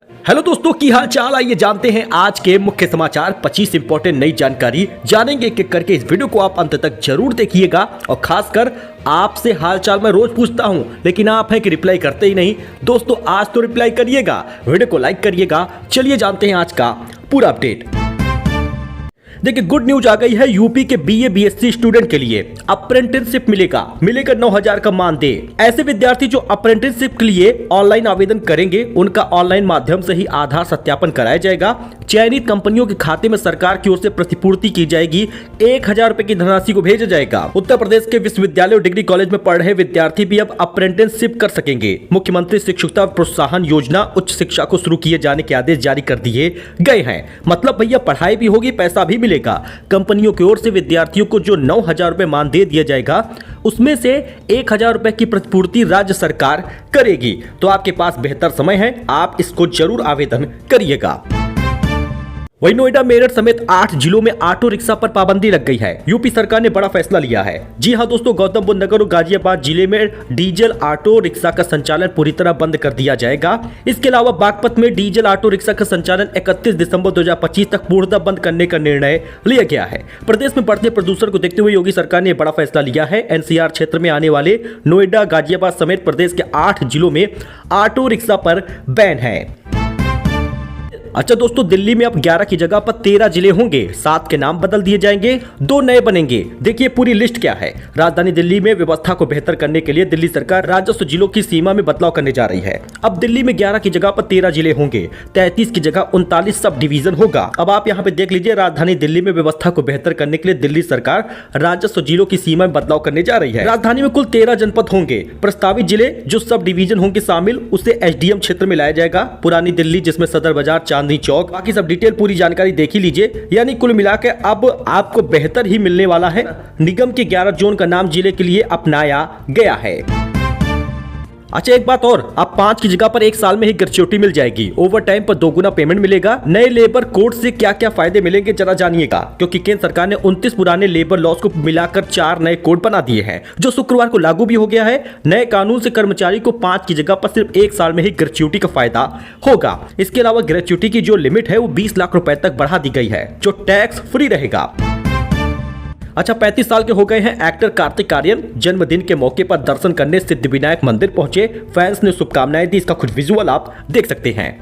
Hello दोस्तों की हाल चाल। आइए जानते हैं आज के मुख्य समाचार। 25 इंपॉर्टेंट नई जानकारी जानेंगे एक एक करके। इस वीडियो को आप अंत तक जरूर देखिएगा। और खासकर आपसे हाल चाल मैं रोज पूछता हूं, लेकिन आप हैं कि रिप्लाई करते ही नहीं। दोस्तों आज तो रिप्लाई करिएगा, वीडियो को लाइक करिएगा। चलिए जानते हैं आज का पूरा अपडेट। देखिए गुड न्यूज आ गई है। यूपी के बीए बीएससी स्टूडेंट के लिए अप्रेंटिसशिप मिलेगा 9,000 का मानदेय। ऐसे विद्यार्थी जो अप्रेंटिसशिप के लिए ऑनलाइन आवेदन करेंगे, उनका ऑनलाइन माध्यम से ही आधार सत्यापन कराया जाएगा। चयनित कंपनियों के खाते में सरकार की ओर से प्रतिपूर्ति की जाएगी। 1,000 रुपए की धनराशि को भेजा जाएगा। उत्तर प्रदेश के विश्वविद्यालय और डिग्री कॉलेज में पढ़ रहे विद्यार्थी भी अब अप्रेंटिसशिप कर सकेंगे। मुख्यमंत्री शिक्षुता प्रोत्साहन योजना उच्च शिक्षा को शुरू किए जाने के आदेश जारी कर दिए गए हैं। मतलब भैया पढ़ाई भी होगी, पैसा भी मिलेगा। कंपनियों की ओर से विद्यार्थियों को जो 9,000 रुपए मानदेय दिया जाएगा, उसमें से 1,000 रुपए की प्रतिपूर्ति राज्य सरकार करेगी। तो आपके पास बेहतर समय है, आप इसको जरूर आवेदन करिएगा। वहीं नोएडा मेरठ समेत 8 जिलों में ऑटो रिक्शा पर पाबंदी लग गई है। यूपी सरकार ने बड़ा फैसला लिया है। जी हां दोस्तों, गौतम बुद्ध नगर और गाजियाबाद जिले में डीजल ऑटो रिक्शा का संचालन पूरी तरह बंद कर दिया जाएगा। इसके अलावा बागपत में डीजल ऑटो रिक्शा का संचालन 31 दिसंबर 2025 तक पूर्णतः बंद करने का निर्णय लिया गया है। प्रदेश में बढ़ते प्रदूषण को देखते हुए योगी सरकार ने बड़ा फैसला लिया है। एनसीआर क्षेत्र में आने वाले नोएडा गाजियाबाद समेत प्रदेश के 8 जिलों में ऑटो रिक्शा पर बैन है। अच्छा दोस्तों, दिल्ली में अब 11 की जगह पर 13 जिले होंगे। 7 के नाम बदल दिए जाएंगे, 2 नए बनेंगे। देखिए पूरी लिस्ट क्या है। राजधानी दिल्ली में व्यवस्था को बेहतर करने के लिए दिल्ली सरकार राजस्व जिलों की सीमा में बदलाव करने जा रही है। अब दिल्ली में 11 की जगह पर 13 जिले होंगे। 33 की जगह 39 सब डिवीजन होगा। अब आप यहाँ पे देख लीजिए, राजधानी दिल्ली में व्यवस्था को बेहतर करने के लिए दिल्ली सरकार राजस्व जिलों की सीमा में बदलाव करने जा रही है। राजधानी में कुल 13 जनपद होंगे। प्रस्तावित जिले जो सब डिवीजन होंगे शामिल, उसे एसडीएम क्षेत्र में लाया जाएगा। पुरानी दिल्ली जिसमें सदर बाजार, चांदनी चौक, बाकी सब डिटेल पूरी जानकारी देख ही लीजिए। यानी कुल मिलाकर अब आपको बेहतर ही मिलने वाला है। निगम के 11 जोन का नाम जिले के लिए अपनाया गया है। अच्छा एक बात और, अब 5 की जगह पर 1 साल में ही ग्रेच्युटी मिल जाएगी। ओवर टाइम पर 2 गुना पेमेंट मिलेगा। नए लेबर कोड से क्या क्या फायदे मिलेंगे जरा जानिएगा, क्योंकि केंद्र सरकार ने 29 पुराने लेबर लॉज को मिलाकर 4 नए कोड बना दिए हैं, जो शुक्रवार को लागू भी हो गया है। नए कानून से कर्मचारी को 5 की जगह पर सिर्फ 1 साल में ही ग्रेच्युटी का फायदा होगा। इसके अलावा ग्रेच्युटी की जो लिमिट है वो 20 लाख रुपए तक बढ़ा दी गई है, जो टैक्स फ्री रहेगा। अच्छा 35 साल के हो गए हैं एक्टर कार्तिक आर्यन। जन्मदिन के मौके पर दर्शन करने सिद्धिविनायक मंदिर पहुंचे। फैंस ने शुभकामनाएं दी। इसका कुछ विजुअल आप देख सकते हैं।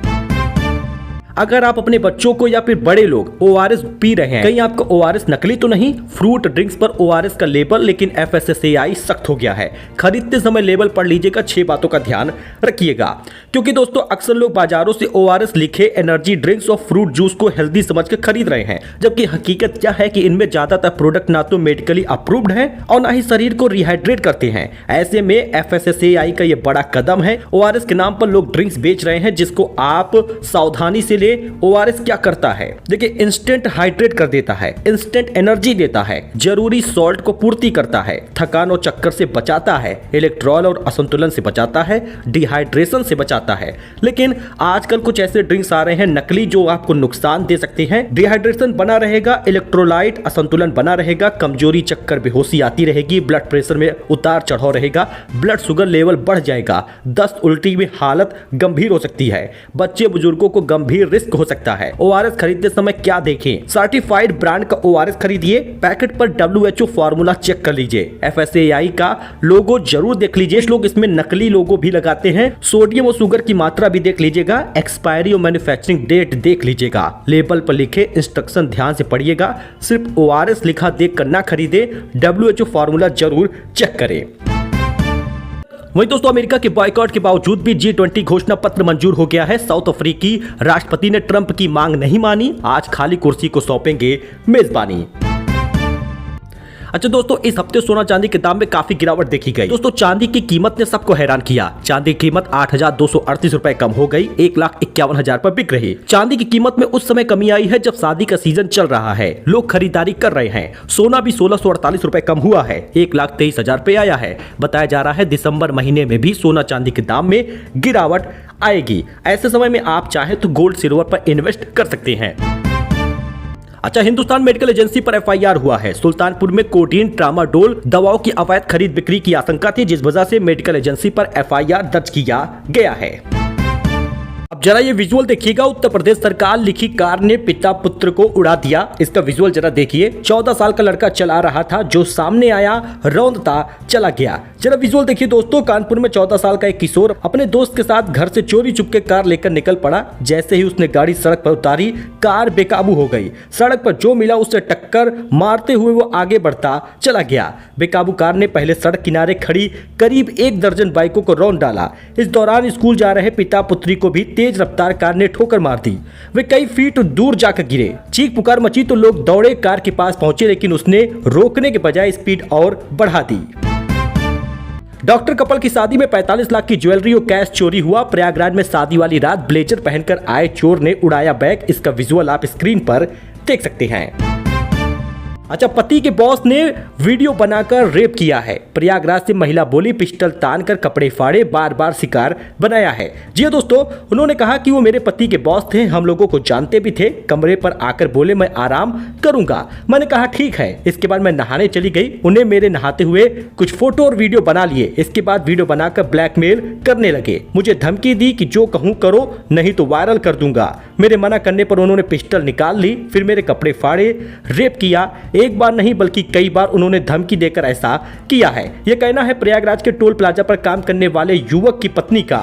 अगर आप अपने बच्चों को या फिर बड़े लोग ओआरएस पी रहे हैं, कहीं आपका ओआरएस नकली तो नहीं। फ्रूट ड्रिंक्स पर ओआरएस का लेबल लेकिन एफएसएसएआई सख्त हो गया है। खरीदते समय लेबल पढ़ लीजिएगा। 6 बातों का ध्यान रखिएगा, क्योंकि दोस्तों अक्सर लोग बाजारों से ओआरएस लिखे एनर्जी ड्रिंक्स और फ्रूट जूस को हेल्दी समझ के खरीद रहे हैं, जबकि हकीकत क्या है कि इनमें ज्यादातर प्रोडक्ट ना तो मेडिकली अप्रूव्ड है और ना ही शरीर को रिहाइड्रेट करते हैं। ऐसे में एफएसएसएआई का ये बड़ा कदम है। ओआरएस के नाम पर लोग ड्रिंक्स बेच रहे हैं, जिसको आप सावधानी से ओआरएस क्या करता है, देखिए इंस्टेंट हाइड्रेट कर देता है, इंस्टेंट एनर्जी देता है, जरूरी सॉल्ट को पूर्ति करता है, थकान और चक्कर से बचाता है, इलेक्ट्रॉल और असंतुलन से बचाता है, डिहाइड्रेशन से बचाता है। लेकिन आजकल कुछ ऐसे ड्रिंक्स आ रहे हैं नकली, जो आपको नुकसान दे सकते हैं। डिहाइड्रेशन बना रहेगा, इलेक्ट्रोलाइट असंतुलन बना रहेगा, कमजोरी, चक्कर, बेहोशी आती रहेगी, ब्लड प्रेशर में उतार चढ़ाव रहेगा, ब्लड शुगर लेवल बढ़ जाएगा, दस्त, उल्टी में हालत गंभीर हो सकती है। बच्चे बुजुर्गों को गंभीर रिस्क हो सकता है। ओआरएस खरीदते समय क्या देखें? सर्टिफाइड ब्रांड का ओआरएस खरीदिए। पैकेट पर WHO फार्मूला चेक कर लीजिए। एफएसएआई का लोगो जरूर देख लीजिए। लोग इसमें नकली लोगो भी लगाते हैं। सोडियम और शुगर की मात्रा भी देख लीजिएगा। एक्सपायरी और मैन्युफैक्चरिंग डेट देख लीजिएगा। लेबल पर लिखे इंस्ट्रक्शन ध्यान से पढ़िएगा। सिर्फ ओआरएस लिखा देखकर ना खरीदे, WHO फार्मूला जरूर चेक करें। वहीं दोस्तों अमेरिका के बॉयकॉट के बावजूद भी G20 घोषणा पत्र मंजूर हो गया है। साउथ अफ्रीकी राष्ट्रपति ने ट्रंप की मांग नहीं मानी। आज खाली कुर्सी को सौंपेंगे मेजबानी। अच्छा दोस्तों, इस हफ्ते सोना चांदी के दाम में काफी गिरावट देखी गई। दोस्तों चांदी की कीमत ने सबको हैरान किया। चांदी की कीमत 8,238 रुपए कम हो गई, 1,51,000 पर बिक रही। चांदी की कीमत में उस समय कमी आई है जब शादी का सीजन चल रहा है, लोग खरीदारी कर रहे हैं। सोना भी 1,648 रुपए कम हुआ है, 1,23,000 पे आया है। बताया जा रहा है दिसंबर महीने में भी सोना चांदी के दाम में गिरावट आएगी। ऐसे समय में आप चाहे तो गोल्ड सिल्वर पर इन्वेस्ट कर सकते हैं। अच्छा, हिंदुस्तान मेडिकल एजेंसी पर एफआईआर हुआ है। सुल्तानपुर में कोडीन ट्रामाडोल दवाओं की अवैध खरीद बिक्री की आशंका थी, जिस वजह से मेडिकल एजेंसी पर एफआईआर दर्ज किया गया है। अब जरा ये विजुअल देखिएगा। उत्तर प्रदेश सरकार लिखी कार ने पिता पुत्र को उड़ा दिया। इसका विजुअल जरा देखिए। 14 साल का लड़का चला रहा था, जो सामने आया रौंदता चला गया। जरा विजुअल देखिए दोस्तों। कानपुर में 14 साल का एक किशोर अपने दोस्त के साथ घर से चोरी चुपके कार लेकर निकल पड़ा। जैसे ही उसने गाड़ी सड़क पर उतारी, कार बेकाबू हो गई। सड़क पर जो मिला उससे टक्कर मारते हुए वो आगे बढ़ता चला गया। बेकाबू कार ने पहले सड़क किनारे खड़ी करीब 1 दर्जन बाइकों को रौंद डाला। इस दौरान स्कूल जा रहे पिता पुत्री को भी तेज रफ्तार कार ने ठोकर मार दी। वे कई फीट दूर जाकर गिरे। चीख पुकार मची तो लोग दौड़े कार के पास पहुंचे, लेकिन उसने रोकने के बजाय स्पीड और बढ़ा दी। डॉक्टर कपल की शादी में 45 लाख की ज्वेलरी और कैश चोरी हुआ। प्रयागराज में शादी वाली रात ब्लेजर पहनकर आए चोर ने उड़ाया बैग। इसका विजुअल आप स्क्रीन पर देख सकते हैं। अच्छा, पति के बॉस ने वीडियो बनाकर रेप किया है। प्रयागराज से महिला बोली, पिस्टल तान कर कपड़े फाड़े, बार बार शिकार बनाया है। जी हाँ दोस्तों, उन्होंने कहा कि वो मेरे पति के बॉस थे, हम लोगों को जानते भी थे। कमरे पर आकर बोले मैं आराम करूंगा। मैंने कहा ठीक है। इसके बाद मैं नहाने चली गई। उन्हें मेरे नहाते हुए कुछ फोटो और वीडियो बना लिए। इसके बाद वीडियो बनाकर ब्लैकमेल करने लगे। मुझे धमकी दी कि जो कहूँ करो, नहीं तो वायरल कर दूंगा। मेरे मना करने पर उन्होंने पिस्टल निकाल ली, फिर मेरे कपड़े फाड़े, रेप किया। एक बार नहीं बल्कि कई बार उन्होंने धमकी देकर ऐसा किया है। यह कहना है प्रयागराज के टोल प्लाजा पर काम करने वाले युवक की पत्नी का।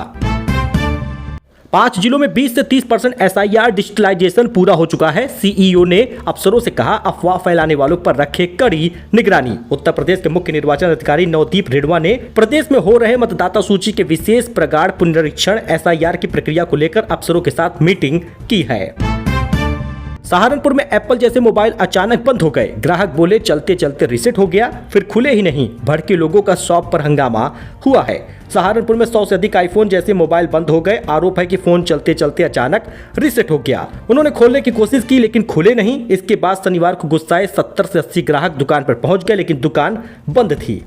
5 जिलों में 20 से 30% SIR डिजिटलाइजेशन पूरा हो चुका है। CEO ने अफसरों से कहा, अफवाह फैलाने वालों पर रखे कड़ी निगरानी। उत्तर प्रदेश के मुख्य निर्वाचन अधिकारी नवदीप रेडवा ने प्रदेश में हो रहे मतदाता सूची के विशेष प्रगाढ़ पुनरीक्षण SIR की प्रक्रिया को लेकर अफसरों के साथ मीटिंग की है। सहारनपुर में एप्पल जैसे मोबाइल अचानक बंद हो गए। ग्राहक बोले चलते चलते रीसेट हो गया, फिर खुले ही नहीं। भड़के लोगों का शॉप पर हंगामा हुआ है। सहारनपुर में 100 से अधिक आईफोन जैसे मोबाइल बंद हो गए। आरोप है कि फोन चलते चलते अचानक रीसेट हो गया। उन्होंने खोलने की कोशिश की लेकिन खुले नहीं। इसके बाद शनिवार को गुस्साए 70 से 80 ग्राहक दुकान पर पहुंच गए, लेकिन दुकान बंद थी।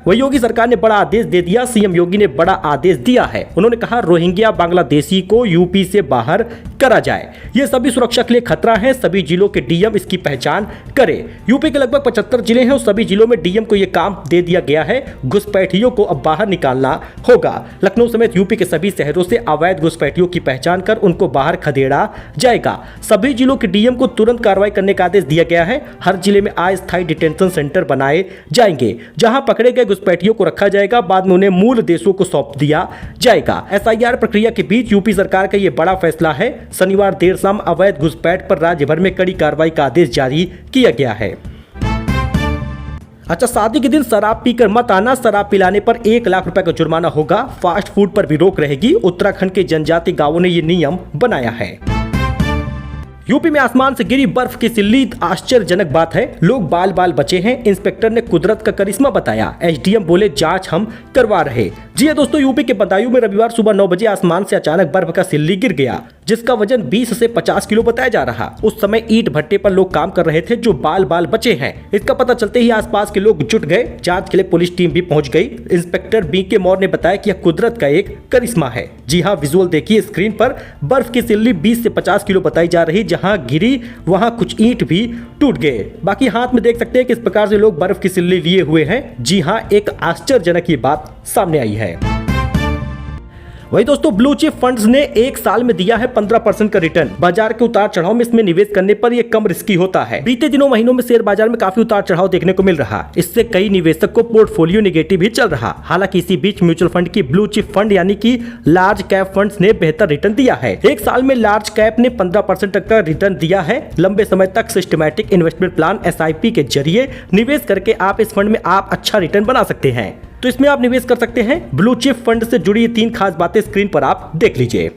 वही योगी सरकार ने बड़ा आदेश दे दिया। सीएम योगी ने बड़ा आदेश दिया है। उन्होंने कहा रोहिंग्या बांग्लादेशी को यूपी से बाहर करा जाए। ये सभी सुरक्षा के लिए खतरा है। सभी जिलों के डीएम इसकी पहचान करें। यूपी के लगभग 75 जिले हैं और सभी जिलों में डीएम को यह काम दे दिया गया है। घुसपैठियों को अब बाहर निकालना होगा। लखनऊ समेत यूपी के सभी शहरों से अवैध घुसपैठियों की पहचान कर उनको बाहर खदेड़ा जाएगा। सभी जिलों के डीएम को तुरंत कार्रवाई करने का आदेश दिया गया है। हर जिले में अस्थायी डिटेंशन सेंटर बनाए जाएंगे, जहां पकड़े गए घुसपैठियों को रखा जाएगा। बाद में उन्हें मूल देशों को सौंप दिया जाएगा। SIR प्रक्रिया के बीच यूपी सरकार का यह बड़ा फैसला है। शनिवार देर शाम अवैध घुसपैठ पर राज्य भर में कड़ी कार्रवाई का आदेश जारी किया गया है। अच्छा, शादी के दिन शराब पीकर मत आना। शराब पिलाने पर 1 लाख रुपए का जुर्माना होगा। फास्ट फूड पर भी रोक रहेगी। उत्तराखंड के जनजातीय गांवों ने यह नियम बनाया है। यूपी में आसमान से गिरी बर्फ की सिल्ली आश्चर्यजनक बात है। लोग बाल बाल बचे हैं। इंस्पेक्टर ने कुदरत का करिश्मा बताया। SDM बोले जांच हम करवा रहे। जी हां दोस्तों, यूपी के बदायूं में रविवार सुबह 9 बजे आसमान से अचानक बर्फ का सिल्ली गिर गया, जिसका वजन 20 से 50 किलो बताया जा रहा। उस समय ईंट भट्टे पर लोग काम कर रहे थे, जो बाल बाल बचे हैं। इसका पता चलते ही आसपास के लोग जुट गए। जांच के लिए पुलिस टीम भी पहुंच गई। इंस्पेक्टर BK मौर्य ने बताया कि यह कुदरत का एक करिश्मा है। जी हाँ, विजुअल देखिए स्क्रीन पर। बर्फ की सिल्ली 20 से 50 किलो बताई जा रही। जहां गिरी वहां कुछ ईंट भी टूट गए। बाकी हाथ में देख सकते हैं कि इस प्रकार से लोग बर्फ की सिल्ली लिए हुए हैं। जी हाँ, एक आश्चर्यजनक ये बात सामने आई है। वही दोस्तों, ब्लू चिप फंड्स ने 1 साल में दिया है 15% का रिटर्न। बाजार के उतार चढ़ाव में इसमें निवेश करने पर यह कम रिस्की होता है। बीते दिनों महीनों में शेयर बाजार में काफी उतार चढ़ाव देखने को मिल रहा। इससे कई निवेशक को पोर्टफोलियो नेगेटिव भी चल रहा। हालांकि इसी बीच म्यूचुअल फंड की ब्लू चिप फंड यानी कि लार्ज कैप फंड्स ने बेहतर रिटर्न दिया है। 1 साल में लार्ज कैप ने 15% तक का रिटर्न दिया है। लंबे समय तक सिस्टमैटिक इन्वेस्टमेंट प्लान SIP के जरिए निवेश करके आप इस फंड में आप अच्छा रिटर्न बना सकते हैं। तो इसमें आप निवेश कर सकते हैं। ब्लू चिप फंड से जुड़ी 3 खास बातें स्क्रीन पर आप देख लीजिए।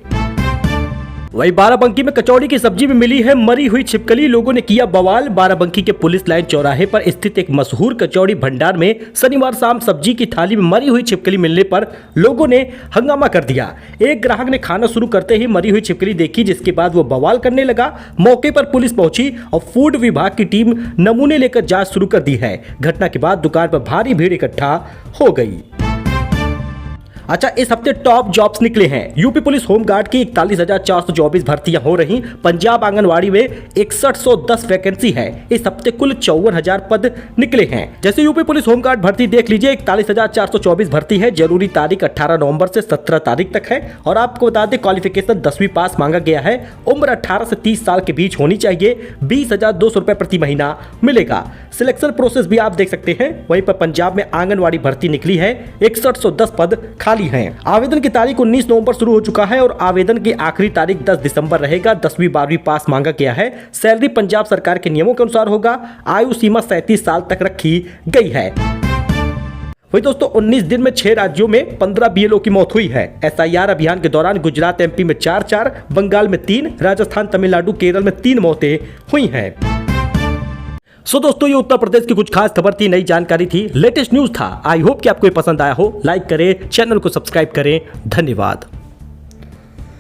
वही बाराबंकी में कचौड़ी की सब्जी में मिली है मरी हुई छिपकली। लोगों ने किया बवाल। बाराबंकी के पुलिस लाइन चौराहे पर स्थित एक मशहूर कचौड़ी भंडार में शनिवार शाम सब्जी की थाली में मरी हुई छिपकली मिलने पर लोगों ने हंगामा कर दिया। एक ग्राहक ने खाना शुरू करते ही मरी हुई छिपकली देखी, जिसके बाद वो बवाल करने लगा। मौके पर पुलिस पहुंची और फूड विभाग की टीम नमूने लेकर जांच शुरू कर दी है। घटना के बाद दुकान पर भारी भीड़ इकट्ठा हो गई। अच्छा, इस हफ्ते टॉप जॉब्स निकले हैं। यूपी पुलिस होमगार्ड की 41,424 भर्तियां हो रही। पंजाब आंगनवाड़ी में 6110 वैकेंसी है। इस हफ्ते कुल 54,000 पद निकले हैं। जैसे यूपी पुलिस होमगार्ड भर्ती देख लीजिए, 41,424 भर्ती है। जरूरी तारीख 18 नवंबर से 17 तारीख तक है। और आपको बता दें, क्वालिफिकेशन 10वीं पास मांगा गया है। उम्र 18 से 30 साल के बीच होनी चाहिए। 20,200 रुपए प्रति महीना मिलेगा। सिलेक्शन प्रोसेस भी आप देख सकते हैं। वहीं पर पंजाब में आंगनवाड़ी भर्ती निकली है, 6110 पद खाली हैं। आवेदन की तारीख 19 नवंबर शुरू हो चुका है और आवेदन की आखिरी तारीख 10 दिसंबर रहेगा। 10वीं 12वीं पास मांगा गया है। सैलरी पंजाब सरकार के नियमों के अनुसार होगा। आयु सीमा 37 साल तक रखी गई है। वही दोस्तों, 19 दिन में 6 राज्यों में 15 बीएलओ की मौत हुई है। एसआईआर अभियान के दौरान गुजरात एमपी में 4, बंगाल में 3, राजस्थान तमिलनाडु केरल में 3 मौतें हुई हैं। सो दोस्तों, ये उत्तर प्रदेश की कुछ खास खबर थी, नई जानकारी थी, लेटेस्ट न्यूज था। आई होप कि आपको ये पसंद आया हो। लाइक करें, चैनल को सब्सक्राइब करें। धन्यवाद।